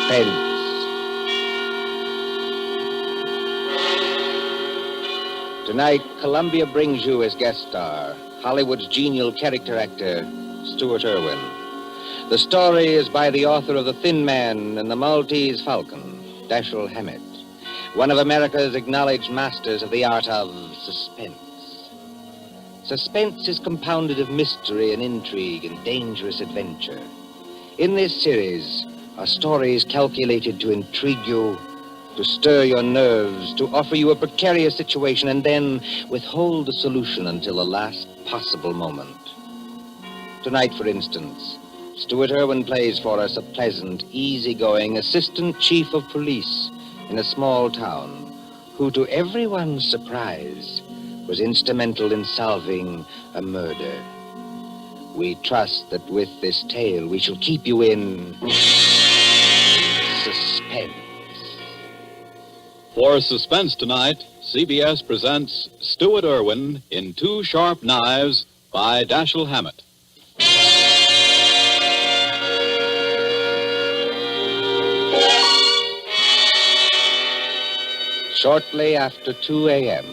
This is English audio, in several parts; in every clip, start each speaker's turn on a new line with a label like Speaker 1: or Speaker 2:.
Speaker 1: Suspense. Tonight, Columbia brings you as guest star Hollywood's genial character actor, Stuart Irwin. The story is by the author of The Thin Man and the Maltese Falcon, Dashiell Hammett, one of America's acknowledged masters of the art of suspense. Suspense is compounded of mystery and intrigue and dangerous adventure. In this series are stories calculated to intrigue you, to stir your nerves, to offer you a precarious situation, and then withhold the solution until the last possible moment. Tonight, for instance, Stuart Irwin plays for us a pleasant, easygoing assistant chief of police in a small town who, to everyone's surprise, was instrumental in solving a murder. We trust that with this tale we shall keep you in suspense.
Speaker 2: For Suspense tonight, CBS presents Stuart Irwin in Two Sharp Knives by Dashiell Hammett.
Speaker 1: Shortly after 2 a.m.,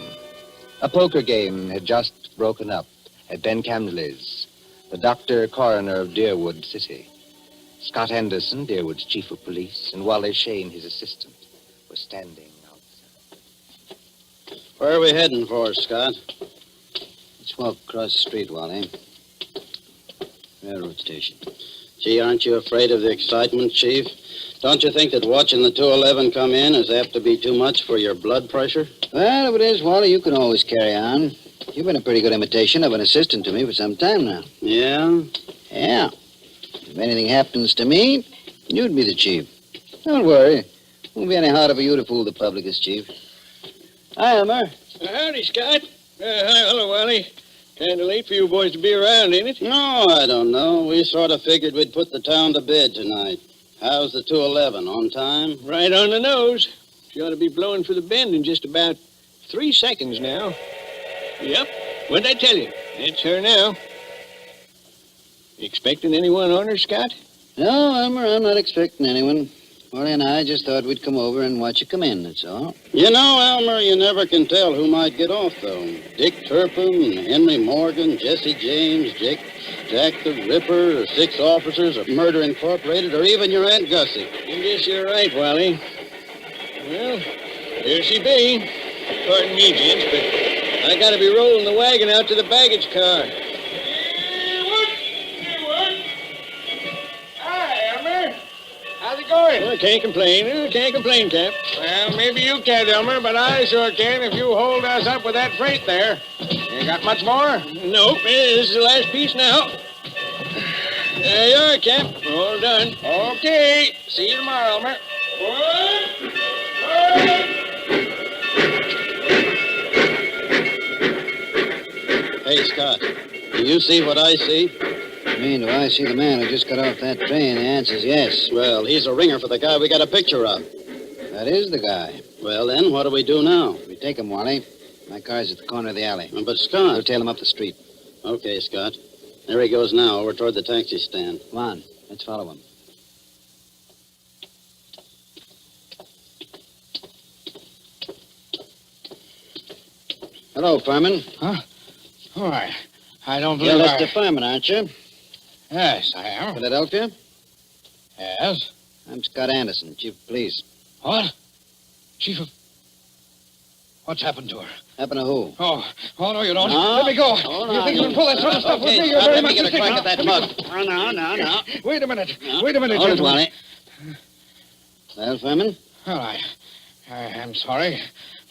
Speaker 1: a poker game had just broken up at Ben Camley's, the doctor coroner of Deerwood City. Scott Anderson, Deerwood's chief of police, and Wally Shane, his assistant, were standing outside.
Speaker 3: Where are we heading for, Scott?
Speaker 4: Let's walk across the street, Wally. Railroad station.
Speaker 3: Gee, aren't you afraid of the excitement, Chief? Don't you think that watching the 211 come in is apt to be too much for your blood pressure?
Speaker 4: Well, if it is, Wally, you can always carry on. You've been a pretty good imitation of an assistant to me for some time now.
Speaker 3: Yeah?
Speaker 4: Yeah. If anything happens to me, you'd be the chief. Don't worry. Won't be any harder for you to fool the public as chief. Hi, Elmer.
Speaker 5: Howdy, Scott. Hello, Wally. Kind of late for you boys to be around, ain't it?
Speaker 3: No, I don't know. We sort of figured we'd put the town to bed tonight. How's the 211? On time?
Speaker 5: Right on the nose. She ought to be blowing for the bend in just about 3 seconds now. Yep. What'd I tell you? It's her now. You expecting anyone on her, Scott?
Speaker 4: No, Elmer, I'm not expecting anyone. Wally and I just thought we'd come over and watch you come in, that's all.
Speaker 3: You know, Elmer, you never can tell who might get off, though. Dick Turpin, Henry Morgan, Jesse James, Jack the Ripper, or 6 officers of Murder Incorporated, or even your Aunt Gussie.
Speaker 5: I guess you're right, Wally. Well, here she be. Pardon me, gents, but I gotta be rolling the wagon out to the baggage car.
Speaker 6: How's it going?
Speaker 5: Well, I can't complain, Cap.
Speaker 6: Well, maybe you can't, Elmer, but I sure can if you hold us up with that freight there. You got much more?
Speaker 5: Nope, this is the last piece now. There you are, Cap. All done.
Speaker 6: Okay. See you tomorrow, Elmer.
Speaker 3: Hey, Scott, do you see what I see?
Speaker 4: I mean, do I see the man who just got off that train? The answer's yes.
Speaker 3: Well, he's a ringer for the guy we got a picture of.
Speaker 4: That is the guy.
Speaker 3: Well, then, what do we do now?
Speaker 4: We take him, Wally. My car's at the corner of the alley.
Speaker 3: But, Scott...
Speaker 4: We'll tail him up the street.
Speaker 3: Okay, Scott. There he goes now, over toward the taxi stand.
Speaker 4: Come on. Let's follow him. Hello, Furman.
Speaker 6: Huh? Why, I don't
Speaker 4: You're
Speaker 6: believe
Speaker 4: Mr. Furman, aren't you?
Speaker 6: Yes, I am.
Speaker 4: Philadelphia?
Speaker 6: Yes?
Speaker 4: I'm Scott Anderson, chief of police.
Speaker 6: What? Chief of... What's happened to her?
Speaker 4: Happen to who?
Speaker 6: Oh, no, you don't.
Speaker 4: No?
Speaker 6: Let me go.
Speaker 4: Hold
Speaker 6: You
Speaker 4: on.
Speaker 6: think you can pull that sort of stuff with
Speaker 3: Okay,
Speaker 6: me? You're
Speaker 3: Scott,
Speaker 6: very
Speaker 3: let me
Speaker 6: much
Speaker 3: get a crack at that mug.
Speaker 4: No.
Speaker 6: Wait a minute.
Speaker 3: No.
Speaker 6: Wait a minute,
Speaker 4: Hold it,
Speaker 6: gentlemen.
Speaker 4: Wally. Well, Furman?
Speaker 6: Well, I'm sorry.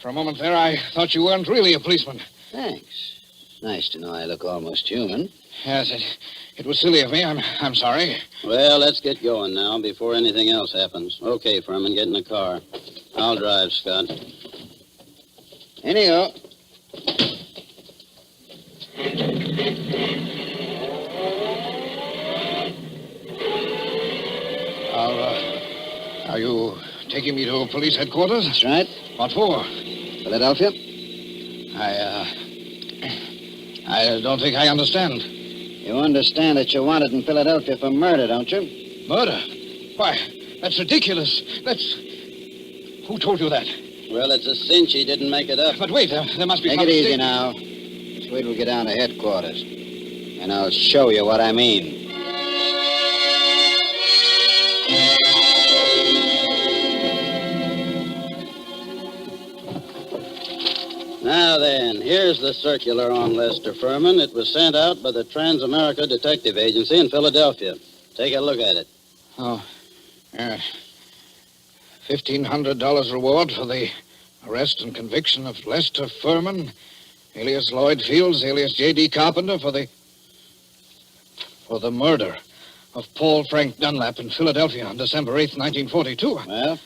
Speaker 6: For a moment there, I thought you weren't really a policeman.
Speaker 4: Thanks. Nice to know I look almost human.
Speaker 6: Yes, it was silly of me. I'm sorry.
Speaker 3: Well, let's get going now before anything else happens. Okay, Furman, get in the car. I'll drive, Scott.
Speaker 4: In you go.
Speaker 6: Are you taking me to police headquarters?
Speaker 4: That's right.
Speaker 6: What for?
Speaker 4: Philadelphia?
Speaker 6: I don't think I understand.
Speaker 4: You understand that you're wanted in Philadelphia for murder, don't you?
Speaker 6: Murder? Why, That's ridiculous. That's... Who told you that?
Speaker 3: Well, it's a cinch he didn't make it up.
Speaker 6: But wait, there must be...
Speaker 4: Take
Speaker 6: some
Speaker 4: it easy
Speaker 6: mistake.
Speaker 4: now. Just wait till we get down to headquarters. And I'll show you what I mean.
Speaker 3: Now then, here's the circular on Lester Furman. It was sent out by the Trans-America Detective Agency in Philadelphia. Take a look at it.
Speaker 6: Oh, yeah. $1,500 reward for the arrest and conviction of Lester Furman, alias Lloyd Fields, alias J.D. Carpenter, for the murder of Paul Frank Dunlap in Philadelphia on December 8th, 1942.
Speaker 4: Well,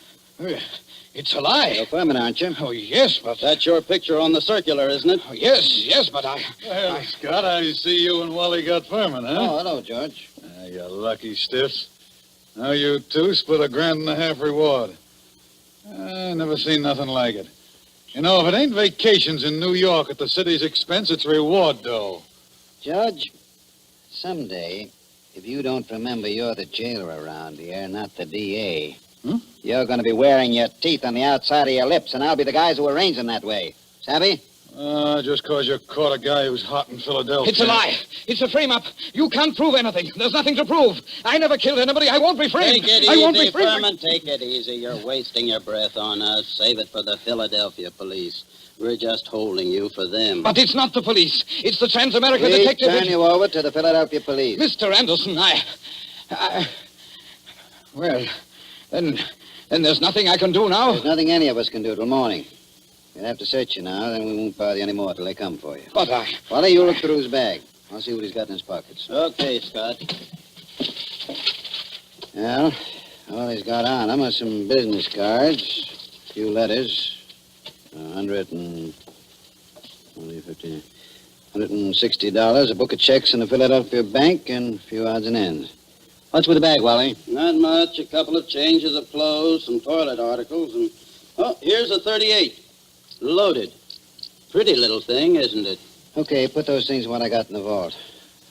Speaker 6: It's a lie.
Speaker 4: you're Furman, aren't you?
Speaker 6: Oh, yes, but...
Speaker 3: That's your picture on the circular, isn't it?
Speaker 6: Oh, yes, but I...
Speaker 7: Well, Scott, I see you and Wally got Furman, huh?
Speaker 4: Oh, hello, George.
Speaker 7: You lucky stiffs. Now you two split $1.50 reward. I never seen nothing like it. You know, if it ain't vacations in New York at the city's expense, it's reward dough.
Speaker 4: Judge, someday, if you don't remember you're the jailer around here, not the D.A., you're going to be wearing your teeth on the outside of your lips, and I'll be the guys who arrange them that way. Savvy?
Speaker 7: Just 'cause you caught a guy who's hot in Philadelphia.
Speaker 6: It's a lie. It's a frame-up. You can't prove anything. There's nothing to prove. I never killed anybody. I won't be framed.
Speaker 3: Take it
Speaker 6: I won't be
Speaker 3: easy,
Speaker 6: framed.
Speaker 3: Furman. Take it easy. You're wasting your breath on us. Save it for the Philadelphia police. We're just holding you for them.
Speaker 6: But it's not the police. It's the Trans-America
Speaker 4: We
Speaker 6: Detective...
Speaker 4: turn you over to the Philadelphia police.
Speaker 6: Mr. Anderson, Well, then there's nothing I can do now.
Speaker 4: There's nothing any of us can do till morning. We'll have to search you now, then we won't bother you anymore till they come for you.
Speaker 6: But
Speaker 4: Wally, you look through his bag. I'll see what he's got in his pockets.
Speaker 3: Okay, Scott.
Speaker 4: Well, all he's got on him are some business cards, a few letters, $160, a book of checks in the Philadelphia bank, and a few odds and ends. What's with the bag, Wally?
Speaker 3: Not much. A couple of changes of clothes, some toilet articles, and... Oh, here's a 38. Loaded. Pretty little thing, isn't it?
Speaker 4: Okay, put those things in what I got in the vault.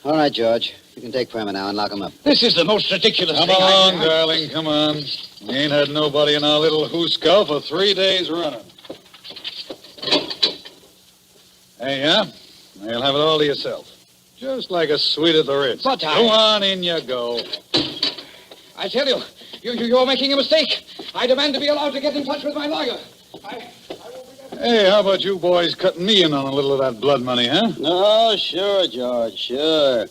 Speaker 4: All right, George. You can take Furman now and lock him up.
Speaker 6: this is the most ridiculous
Speaker 7: Come
Speaker 6: thing
Speaker 7: on, darling, come on. We ain't had nobody in our little hooscow for 3 days running. Hey, yeah? You'll have it all to yourself. Just like a suite at the Ritz.
Speaker 6: But
Speaker 7: Go on, in you go.
Speaker 6: I tell you, you're making a mistake. I demand to be allowed to get in touch with my lawyer.
Speaker 7: Hey, how about you boys cutting me in on a little of that blood money, huh?
Speaker 3: No, sure, George, sure.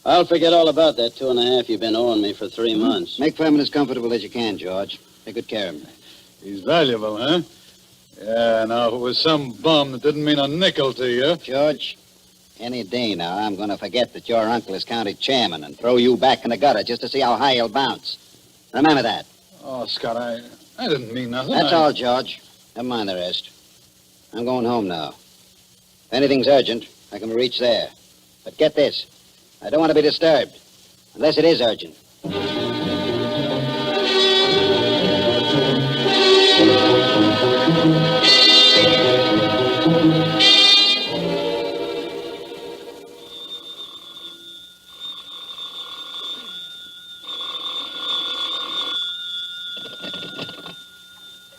Speaker 3: I'll forget all about that 2.5 you've been owing me for 3 months.
Speaker 4: Make Furman as comfortable as you can, George. Take good care of him.
Speaker 7: He's valuable, huh? Yeah, now, if it was some bum that didn't mean a nickel to you...
Speaker 4: George, any day now, I'm going to forget that your uncle is county chairman and throw you back in the gutter just to see how high you'll bounce. Remember that.
Speaker 7: Oh, Scott, I didn't mean nothing.
Speaker 4: That's all, George. Never mind the rest. I'm going home now. If anything's urgent, I can reach there. But get this. I don't want to be disturbed. Unless it is urgent.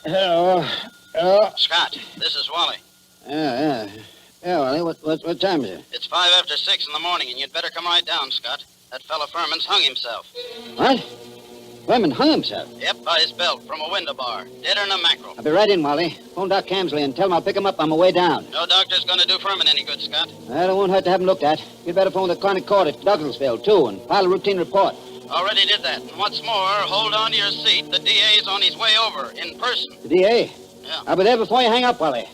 Speaker 6: Hello.
Speaker 3: Scott, this is Wally.
Speaker 4: Yeah, Wally, what time is it?
Speaker 3: It's 5 after 6 in the morning, and you'd better come right down, Scott. That fella Furman's hung himself.
Speaker 4: What? Furman hung himself?
Speaker 3: Yep, by his belt from a window bar. Deader than a mackerel.
Speaker 4: I'll be right in, Wally. Phone Doc Camsley and tell him I'll pick him up on my way down.
Speaker 3: No doctor's gonna do Furman any good, Scott.
Speaker 4: Well, it won't hurt to have him looked at. You'd better phone the chronic court at Douglasville, too, and file a routine report.
Speaker 3: Already did that. And what's more, hold on to your seat. The DA's on his way over, in person.
Speaker 4: The DA?
Speaker 3: Yeah.
Speaker 4: I'll be there before you hang up, Wally.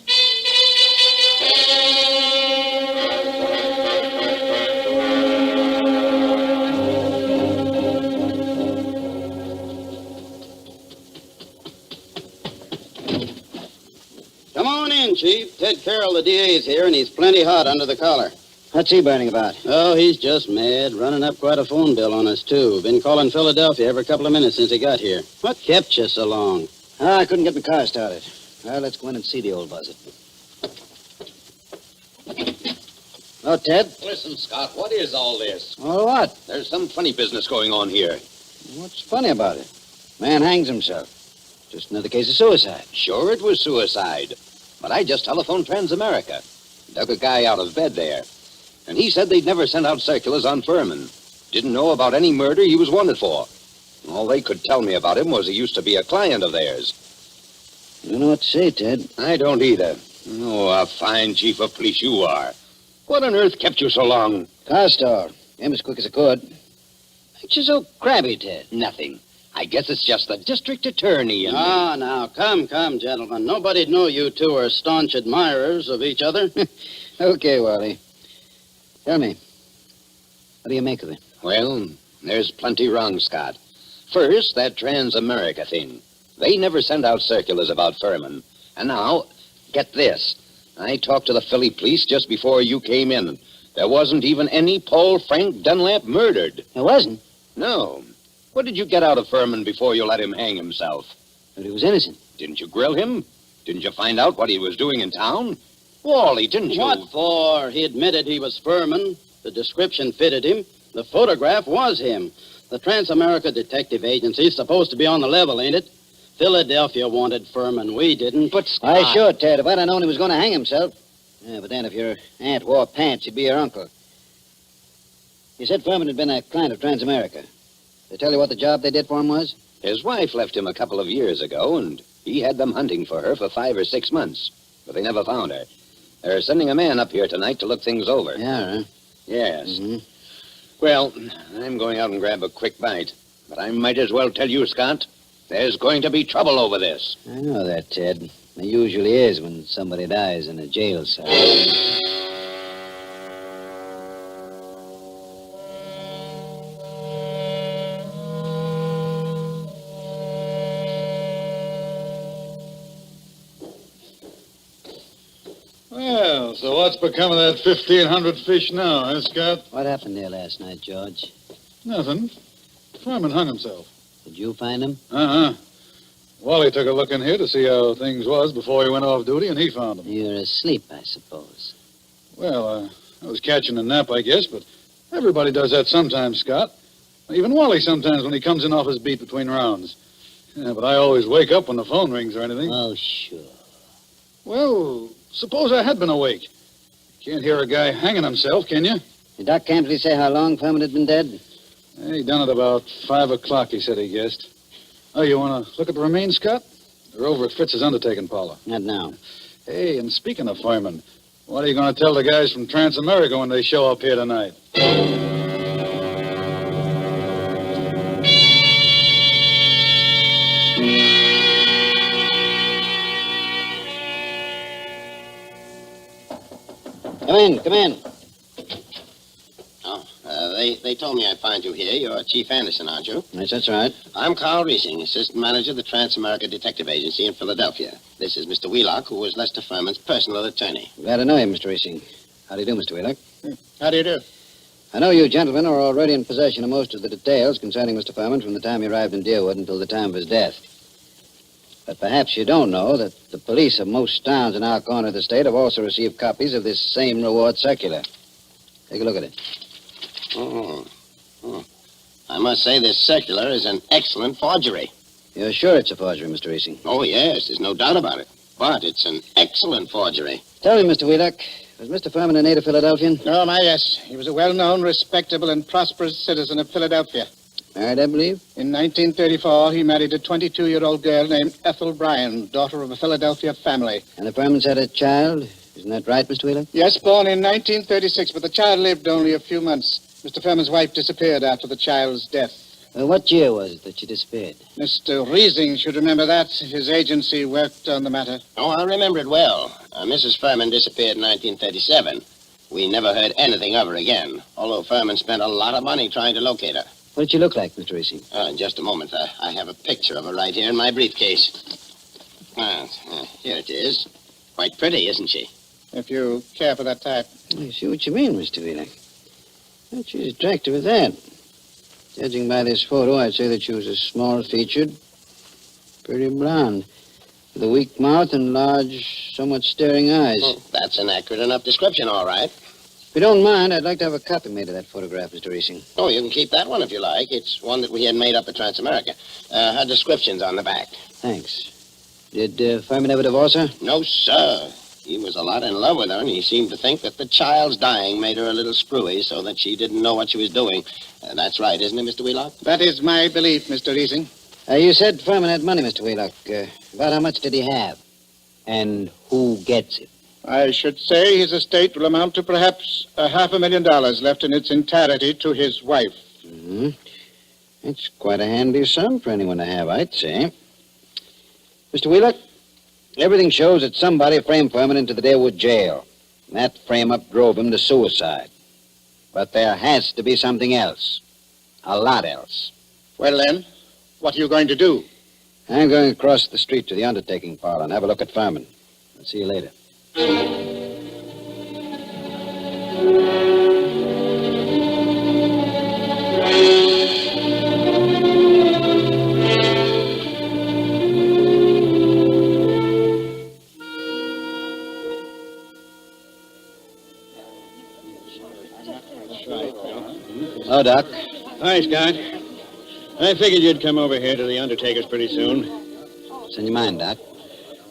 Speaker 3: Come on in, Chief. Ted Carroll, the DA's here, and he's plenty hot under the collar.
Speaker 4: What's he burning about?
Speaker 3: Oh, he's just mad. Running up quite a phone bill on us, too. Been calling Philadelphia every couple of minutes since he got here. What kept you so long?
Speaker 4: I couldn't get my car started. Well, let's go in and see the old buzzard. Oh, Ted?
Speaker 8: Listen, Scott, what is all this?
Speaker 4: Oh, what?
Speaker 8: There's some funny business going on here.
Speaker 4: What's funny about it? Man hangs himself. Just another case of suicide.
Speaker 8: Sure, it was suicide. But I just telephoned Transamerica. Dug a guy out of bed there. And he said they'd never sent out circulars on Furman. Didn't know about any murder he was wanted for. All they could tell me about him was he used to be a client of theirs.
Speaker 4: I don't know what to say, Ted.
Speaker 8: I don't either. Oh, a fine chief of police you are. What on earth kept you so long?
Speaker 4: Car store. Came as quick as I could. Ain't you so crabby, Ted?
Speaker 8: Nothing. I guess it's just the district attorney and...
Speaker 3: Now, come, gentlemen. Nobody'd know you two are staunch admirers of each other.
Speaker 4: Okay, Wally. Tell me, what do you make of it?
Speaker 8: Well, there's plenty wrong, Scott. First, that Transamerica thing. They never sent out circulars about Furman. And now, get this. I talked to the Philly police just before you came in. There wasn't even any Paul Frank Dunlap murdered.
Speaker 4: There wasn't?
Speaker 8: No. What did you get out of Furman before you let him hang himself?
Speaker 4: But he was innocent.
Speaker 8: Didn't you grill him? Didn't you find out what he was doing in town? Wally, didn't you?
Speaker 3: What for? He admitted he was Furman. The description fitted him. The photograph was him. The Transamerica Detective Agency's supposed to be on the level, ain't it? Philadelphia wanted Furman. We didn't.
Speaker 8: But Scott...
Speaker 4: I sure, Ted. If I'd have known he was going to hang himself. Yeah, but then if your aunt wore pants, he'd be your uncle. You said Furman had been a client of Transamerica. They tell you what the job they did for him was?
Speaker 8: His wife left him a couple of years ago, and he had them hunting for her for 5 or 6 months. But they never found her. They're sending a man up here tonight to look things over.
Speaker 4: Yeah, huh?
Speaker 8: Yes.
Speaker 4: Mm-hmm.
Speaker 8: Well, I'm going out and grab a quick bite. But I might as well tell you, Scott, there's going to be trouble over this.
Speaker 4: I know that, Ted. There usually is when somebody dies in a jail cell.
Speaker 7: Well, so what's become of that 1,500 fish now, huh, Scott?
Speaker 4: What happened there last night, George?
Speaker 7: Nothing. Furman hung himself.
Speaker 4: Did you find him?
Speaker 7: Uh-huh. Wally took a look in here to see how things was before he went off duty, and he found him.
Speaker 4: You were asleep, I suppose.
Speaker 7: Well, I was catching a nap, I guess, but everybody does that sometimes, Scott. Even Wally sometimes when he comes in off his beat between rounds. Yeah, but I always wake up when the phone rings or anything.
Speaker 4: Oh, sure.
Speaker 7: Well, suppose I had been awake. Can't hear a guy hanging himself, can you?
Speaker 4: Did Doc Campley say how long Furman had been dead?
Speaker 7: He done it about 5 o'clock, he said he guessed. Oh, you want to look at the remains, Scott? They're over at Fritz's undertaking parlor.
Speaker 4: Not now.
Speaker 7: Hey, and speaking of firemen, what are you going to tell the guys from Transamerica when they show up here tonight?
Speaker 4: Come in.
Speaker 3: They told me I'd find you here. You're Chief Anderson, aren't you?
Speaker 4: Yes, that's right.
Speaker 3: I'm Carl Riesing, assistant manager of the Transamerica Detective Agency in Philadelphia. This is Mr. Wheelock, who was Lester Furman's personal attorney.
Speaker 4: Glad to know you, Mr. Racing. How do you do, Mr. Wheelock?
Speaker 3: How do you do?
Speaker 4: I know you gentlemen are already in possession of most of the details concerning Mr. Furman from the time he arrived in Deerwood until the time of his death. But perhaps you don't know that the police of most towns in our corner of the state have also received copies of this same reward circular. Take a look at it.
Speaker 3: Oh. I must say this circular is an excellent forgery.
Speaker 4: You're sure it's a forgery, Mr. Racing?
Speaker 3: Oh, yes, there's no doubt about it. But it's an excellent forgery.
Speaker 4: Tell me, Mr. Wheelock, was Mr. Furman a native Philadelphian?
Speaker 9: Oh, my, yes. He was a well-known, respectable, and prosperous citizen of Philadelphia.
Speaker 4: Married, I believe?
Speaker 9: In 1934, he married a 22-year-old girl named Ethel Bryan, daughter of a Philadelphia family.
Speaker 4: And the Furmans had a child? Isn't that right, Mr. Wheelock?
Speaker 9: Yes, born in 1936, but the child lived only a few months. Mr. Furman's wife disappeared after the child's death.
Speaker 4: What year was it that she disappeared?
Speaker 9: Mr. Riesing should remember that. His agency worked on the matter.
Speaker 3: Oh, I remember it well. Mrs. Furman disappeared in 1937. We never heard anything of her again, although Furman spent a lot of money trying to locate her.
Speaker 4: What did she look like, Mr. Racing?
Speaker 3: In just a moment. I have a picture of her right here in my briefcase. Here it is. Quite pretty, isn't she?
Speaker 9: If you care for that type.
Speaker 4: I see what you mean, Mr. Wheelock. Well, she's attractive as that. Judging by this photo, I'd say that she was a small-featured, pretty blonde, with a weak mouth and large, somewhat staring eyes.
Speaker 3: Well, that's an accurate enough description, all right.
Speaker 4: you don't mind, I'd like to have a copy made of that photograph, Mr. Reesing.
Speaker 3: Oh, you can keep that one if you like. It's one that we had made up at Transamerica. Her description's on the back.
Speaker 4: Thanks. Did Furman ever divorce her?
Speaker 3: No, sir. He was a lot in love with her, and he seemed to think that the child's dying made her a little screwy so that she didn't know what she was doing. That's right, isn't it, Mr. Wheelock?
Speaker 9: That is my belief, Mr. Reesing.
Speaker 4: You said Furman had money, Mr. Wheelock. About how much did he have? And who gets it?
Speaker 9: I should say his estate will amount to perhaps $500,000 left in its entirety to his wife.
Speaker 4: Mm-hmm. It's quite a handy sum for anyone to have, I'd say. Mr. Wheelock, everything shows that somebody framed Furman into the Deerwood jail. And that frame-up drove him to suicide. But there has to be something else. A lot else.
Speaker 9: Well, then, what are you going to do?
Speaker 4: I'm going across the street to the undertaking parlor and have a look at Furman. I'll see you later. Hello, Doc.
Speaker 5: Hi, Scott. I figured you'd come over here to the undertaker's pretty soon.
Speaker 4: What's in your mind, Doc?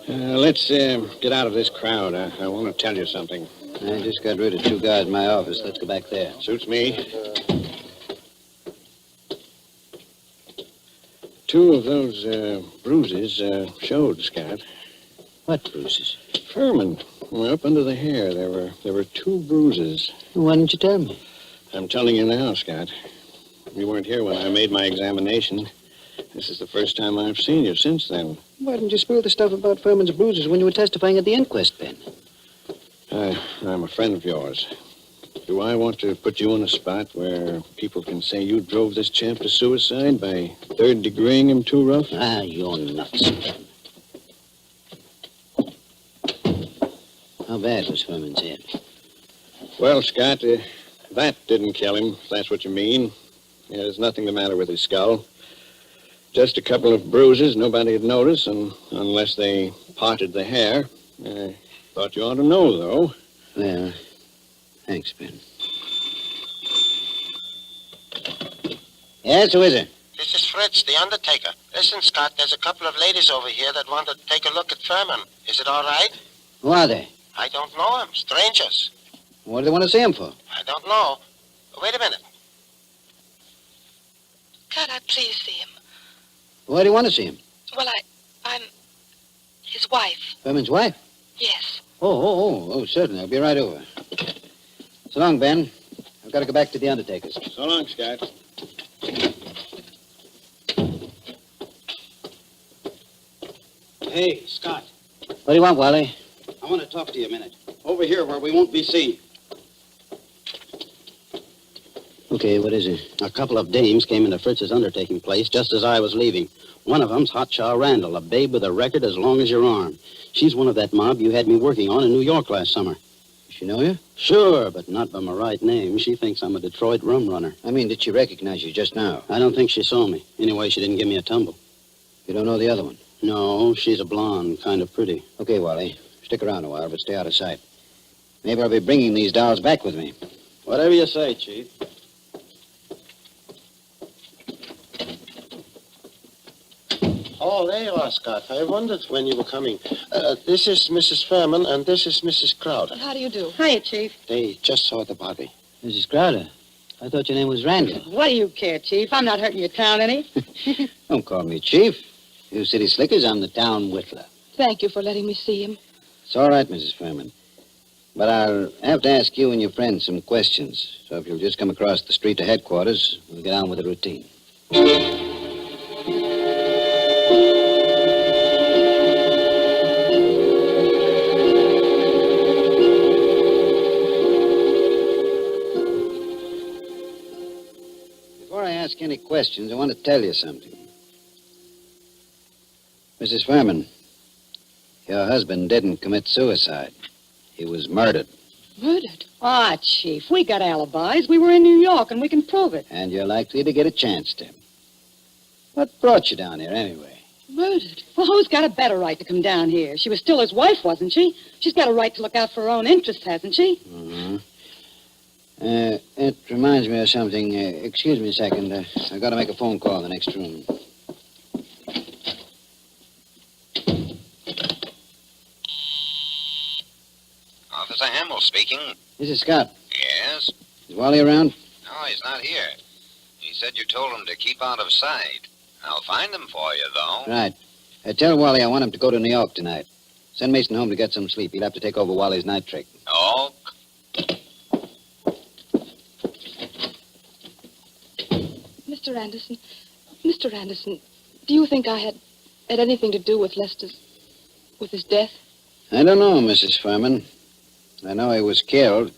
Speaker 5: Let's get out of this crowd. I want to tell you something.
Speaker 4: I just got rid of 2 guys in my office. Let's go back there.
Speaker 5: Suits me. 2 of those bruises showed, Scott.
Speaker 4: What bruises?
Speaker 5: Furman. Well, up under the hair, there were 2 bruises.
Speaker 4: Why didn't you tell me?
Speaker 5: I'm telling you now, Scott. You weren't here when I made my examination. This is the first time I've seen you since then.
Speaker 4: Why didn't you spill the stuff about Furman's bruises when you were testifying at the inquest, Ben?
Speaker 5: I'm a friend of yours. Do I want to put you in a spot where people can say you drove this champ to suicide by third-degreeing him too rough?
Speaker 4: You're nuts. How bad was Furman's head?
Speaker 5: Well, Scott, that didn't kill him, if that's what you mean. There's nothing the matter with his skull. Just a couple of bruises nobody'd notice, and unless they parted the hair. I thought you ought to know, though.
Speaker 4: Well, thanks, Ben. Yes, who is it?
Speaker 3: This is Fritz, the undertaker. Listen, Scott, there's a couple of ladies over here that want to take a look at Furman. Is it all right?
Speaker 4: Who are they?
Speaker 3: I don't know them. Strangers.
Speaker 4: What do they want to see him for?
Speaker 3: I don't know. Wait a minute.
Speaker 10: Can't I please see him?
Speaker 4: Why do you want to see him?
Speaker 10: Well, I'm his wife.
Speaker 4: Furman's wife?
Speaker 10: Yes.
Speaker 4: Oh, certainly. I'll be right over. So long, Ben. I've got to go back to the undertaker's.
Speaker 5: So long, Scott.
Speaker 3: Hey, Scott.
Speaker 4: What do you want, Wally?
Speaker 3: I want to talk to you a minute. Over here where we won't be seen.
Speaker 4: Okay, what is it?
Speaker 3: A couple of dames came into Fritz's undertaking place just as I was leaving. One of them's Hotshot Randall, a babe with a record as long as your arm. She's one of that mob you had me working on in New York last summer.
Speaker 4: Does she know you?
Speaker 3: Sure, but not by my right name. She thinks I'm a Detroit rum runner.
Speaker 4: I mean, did she recognize you just now?
Speaker 3: I don't think she saw me. Anyway, she didn't give me a tumble.
Speaker 4: You don't know the other one?
Speaker 3: No, she's a blonde, kind of pretty.
Speaker 4: Okay, Wally. Stick around a while, but stay out of sight. Maybe I'll be bringing these dolls back with me.
Speaker 3: Whatever you say, Chief. Oh, there you are, Scott. I wondered when you were coming. This is Mrs. Furman, and this is Mrs. Crowder.
Speaker 10: How do you do? Hiya, Chief.
Speaker 3: They just saw the body.
Speaker 4: Mrs. Crowder, I thought your name was Randall.
Speaker 10: What do you care, Chief? I'm not hurting your town any.
Speaker 4: Don't call me Chief. You city slickers, I'm the town whittler.
Speaker 10: Thank you for letting me see him.
Speaker 4: It's all right, Mrs. Furman. But I'll have to ask you and your friends some questions. So if you'll just come across the street to headquarters, we'll get on with the routine. Before I ask any questions, I want to tell you something. Mrs. Furman, your husband didn't commit suicide. He was murdered.
Speaker 10: Murdered? Ah, Chief, we got alibis. We were in New York, and we can prove it.
Speaker 4: And you're likely to get a chance to. What brought you down here, anyway?
Speaker 10: Murdered? Well, who's got a better right to come down here? She was still his wife, wasn't she? She's got a right to look out for her own interests, hasn't she?
Speaker 4: Mm-hmm. It reminds me of something. Excuse me a second. I've got to make a phone call in the next room.
Speaker 8: Officer Hamill speaking.
Speaker 4: This is Scott.
Speaker 8: Yes?
Speaker 4: Is Wally around?
Speaker 8: No, he's not here. He said you told him to keep out of sight. I'll find him for you, though.
Speaker 4: Right. Tell Wally I want him to go to New York tonight. Send Mason home to get some sleep. He'll have to take over Wally's night trick.
Speaker 8: Oh,
Speaker 10: Mr. Anderson, do you think I had anything to do with with his death?
Speaker 4: I don't know, Mrs. Furman. I know he was killed.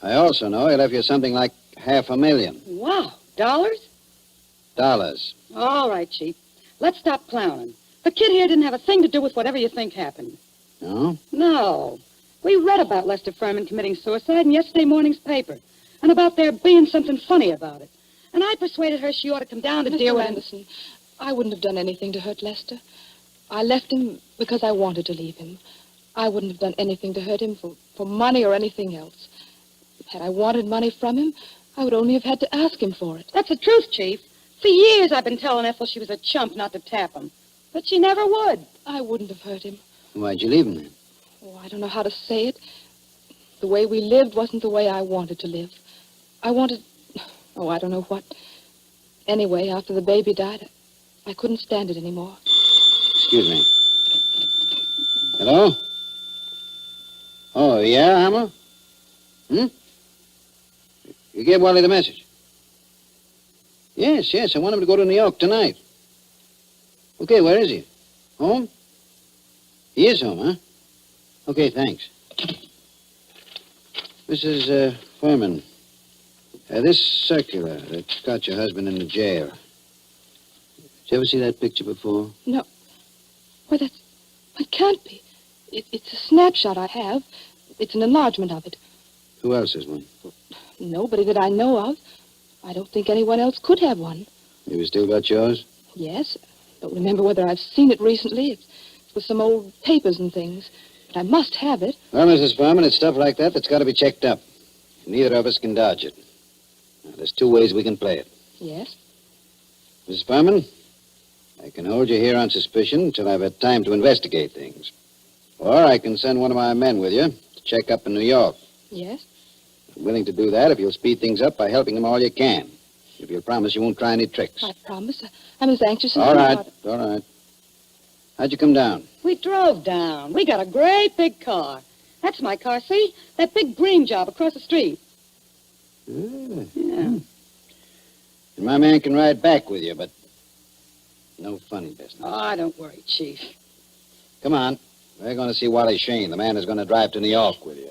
Speaker 4: I also know he left you something like $500,000.
Speaker 10: Wow. Dollars?
Speaker 4: Dollars.
Speaker 10: All right, Chief. Let's stop clowning. The kid here didn't have a thing to do with whatever you think happened.
Speaker 4: No?
Speaker 10: No. We read about Lester Furman committing suicide in yesterday morning's paper, and about there being something funny about it. And I persuaded her she ought to come down to deal with Anderson. I wouldn't have done anything to hurt Lester. I left him because I wanted to leave him. I wouldn't have done anything to hurt him for money or anything else. Had I wanted money from him, I would only have had to ask him for it. That's the truth, Chief. For years I've been telling Ethel she was a chump not to tap him. But she never would. I wouldn't have hurt him.
Speaker 4: Why'd you leave him then?
Speaker 10: Oh, I don't know how to say it. The way we lived wasn't the way I wanted to live. I wanted... Oh, I don't know what. Anyway, after the baby died, I couldn't stand it anymore.
Speaker 4: Excuse me. Hello? Oh, yeah, Hammer? You gave Wally the message? Yes, I want him to go to New York tonight. Okay, where is he? Home? He is home, huh? Okay, thanks. Mrs. Furman, this circular that got your husband in the jail. Did you ever see that picture before?
Speaker 10: No. Why, that can't be. It's a snapshot I have. It's an enlargement of it.
Speaker 4: Who else has one?
Speaker 10: Nobody that I know of. I don't think anyone else could have one.
Speaker 4: You still got yours?
Speaker 10: Yes. Don't remember whether I've seen it recently. It's with some old papers and things. But I must have it.
Speaker 4: Well, Mrs. Furman, it's stuff like that that's got to be checked up. Neither of us can dodge it. Now, there's two ways we can play it.
Speaker 10: Yes?
Speaker 4: Mrs. Furman, I can hold you here on suspicion until I've had time to investigate things. Or I can send one of my men with you to check up in New York.
Speaker 10: Yes?
Speaker 4: I'm willing to do that if you'll speed things up by helping him all you can. If you'll promise you won't try any tricks.
Speaker 10: I promise. I'm as anxious as
Speaker 4: All
Speaker 10: you
Speaker 4: right,
Speaker 10: are.
Speaker 4: all right. How'd you come down?
Speaker 10: We drove down. We got a great big car. That's my car, see? That big green job across the street.
Speaker 4: Yeah.
Speaker 10: Yeah.
Speaker 4: And my man can ride back with you, but no funny business.
Speaker 10: Oh, don't worry, Chief.
Speaker 4: Come on. We're going to see Wally Shane, the man who's going to drive to New York with you.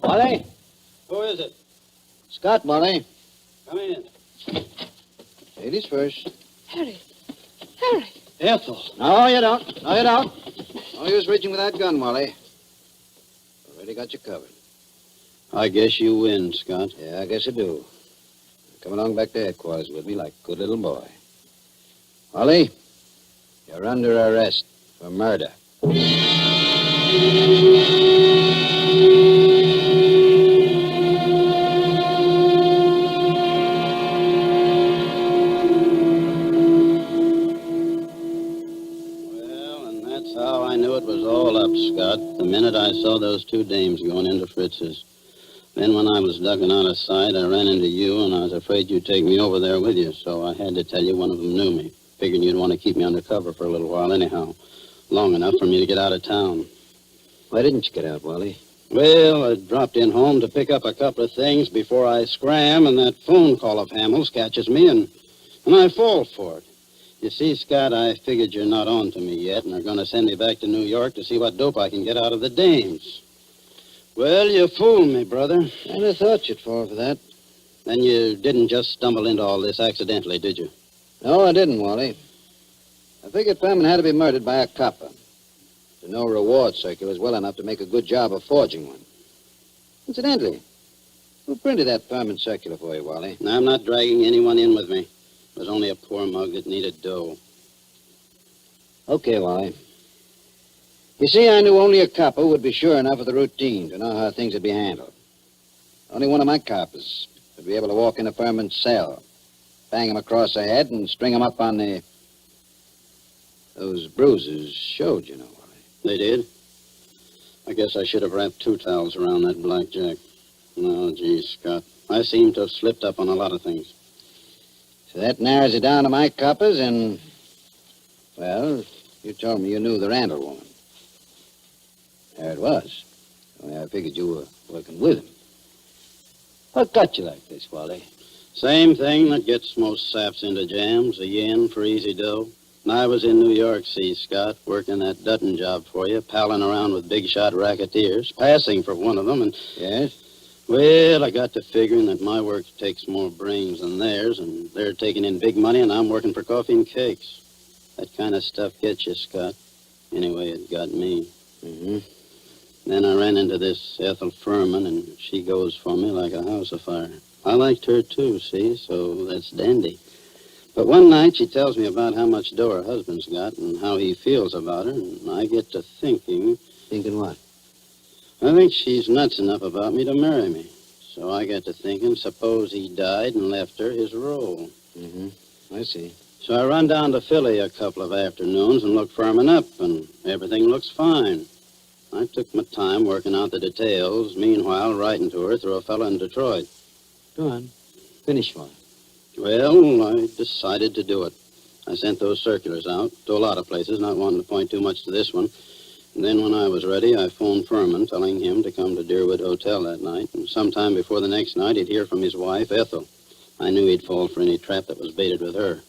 Speaker 4: Wally?
Speaker 3: Who is it?
Speaker 4: Scott, Wally.
Speaker 3: Come in.
Speaker 4: Ladies first.
Speaker 10: Harry.
Speaker 3: Ethel.
Speaker 4: No, you don't. No, you don't. No use reaching with that gun, Wally. Already got you covered.
Speaker 3: I guess you win, Scott.
Speaker 4: Yeah, I guess I do. Come along back to headquarters with me like a good little boy. Wally, you're under arrest for murder.
Speaker 3: Well, and that's how I knew it was all up, Scott, the minute I saw those two dames going into Fritz's. Then when I was ducking out of sight, I ran into you, and I was afraid you'd take me over there with you, so I had to tell you one of them knew me. Figuring you'd want to keep me under cover for a little while anyhow. Long enough for me to get out of town.
Speaker 4: Why didn't you get out, Wally?
Speaker 3: Well, I dropped in home to pick up a couple of things before I scram, and that phone call of Hamill's catches me, and I fall for it. You see, Scott, I figured you're not on to me yet, and are going to send me back to New York to see what dope I can get out of the dames. Well, you fooled me, brother.
Speaker 4: I never thought you'd fall for that.
Speaker 3: Then you didn't just stumble into all this accidentally, did you?
Speaker 4: No, I didn't, Wally. I figured Furman had to be murdered by a copper. The no-reward circular's well enough to make a good job of forging one. Incidentally, Who printed that Furman circular for you, Wally?
Speaker 3: Now, I'm not dragging anyone in with me. It was only a poor mug that needed dough.
Speaker 4: Okay, Wally. You see, I knew only a copper would be sure enough of the routine to know how things would be handled. Only one of my coppers would be able to walk into Furman's cell, bang him across the head, and string him up on the... Those bruises showed, you know, Wally.
Speaker 3: They did? I guess I should have wrapped 2 towels around that blackjack. No, gee, Scott. I seem to have slipped up on a lot of things.
Speaker 4: So that narrows it down to my coppers, and... Well, you told me you knew the Randall woman. There it was. Only I figured you were working with him. What got you like this, Wally?
Speaker 3: Same thing that gets most saps into jams, a yen for easy dough. And I was in New York, see, Scott, working that Dutton job for you, palling around with big-shot racketeers, passing for one of them, and...
Speaker 4: Yes?
Speaker 3: Well, I got to figuring that my work takes more brains than theirs, and they're taking in big money, and I'm working for coffee and cakes. That kind of stuff gets you, Scott. Anyway, it got me.
Speaker 4: Mm-hmm.
Speaker 3: Then I ran into this Ethel Furman, and she goes for me like a house afire. I liked her, too, see, so that's dandy. But one night she tells me about how much dough her husband's got and how he feels about her, and I get to thinking...
Speaker 4: Thinking what?
Speaker 3: I think she's nuts enough about me to marry me. So I got to thinking, suppose he died and left her his role.
Speaker 4: Mm-hmm. I see.
Speaker 3: So I run down to Philly a couple of afternoons and look Furman up, and everything looks fine. I took my time working out the details, meanwhile writing to her through a fellow in Detroit.
Speaker 4: Go on. Finish one.
Speaker 3: Well, I decided to do it. I sent those circulars out to a lot of places, not wanting to point too much to this one. And then when I was ready, I phoned Furman, telling him to come to Deerwood Hotel that night. And sometime before the next night, he'd hear from his wife, Ethel. I knew he'd fall for any trap that was baited with her.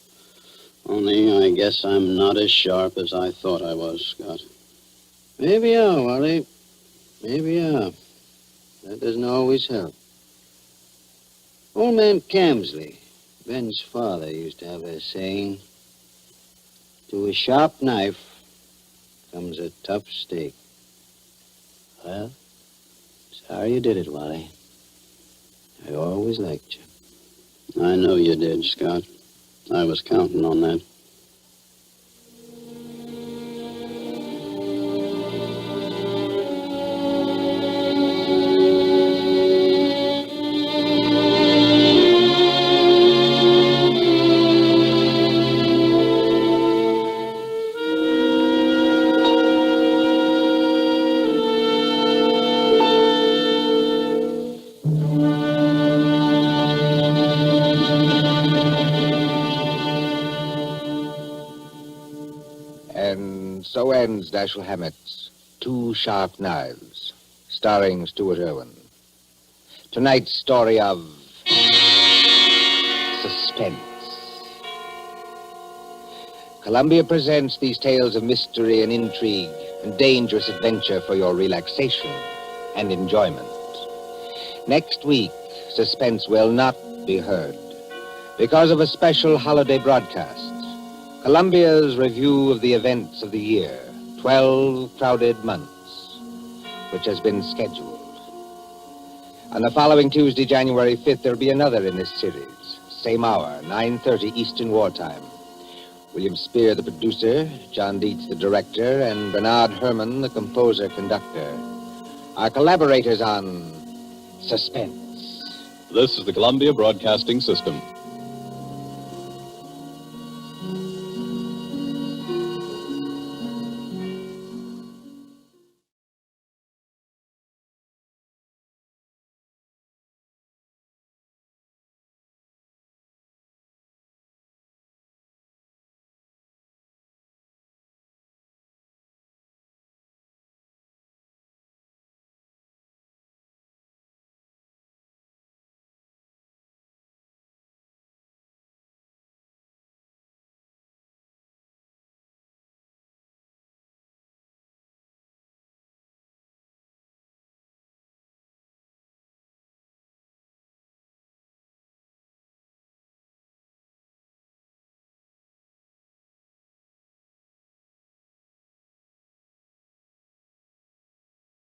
Speaker 3: Only I guess I'm not as sharp as I thought I was, Scott.
Speaker 4: Maybe you are, Wally. Maybe you are. That doesn't always help. Old man Camsley, Ben's father, used to have a saying, to a sharp knife comes a tough steak. Well, sorry you did it, Wally. I always liked you.
Speaker 3: I know you did, Scott. I was counting on that.
Speaker 1: And so ends Dashiell Hammett's 2 Sharp Knives, starring Stuart Irwin. Tonight's story of Suspense. Columbia presents these tales of mystery and intrigue and dangerous adventure for your relaxation and enjoyment. Next week, Suspense will not be heard because of a special holiday broadcast. Columbia's review of the events of the year, 12 crowded months, which has been scheduled. On the following Tuesday, January 5th, there'll be another in this series. Same hour, 9:30 Eastern Wartime. William Spear, the producer, John Dietz, the director, and Bernard Herrmann, the composer-conductor, are collaborators on Suspense.
Speaker 2: This is the Columbia Broadcasting System.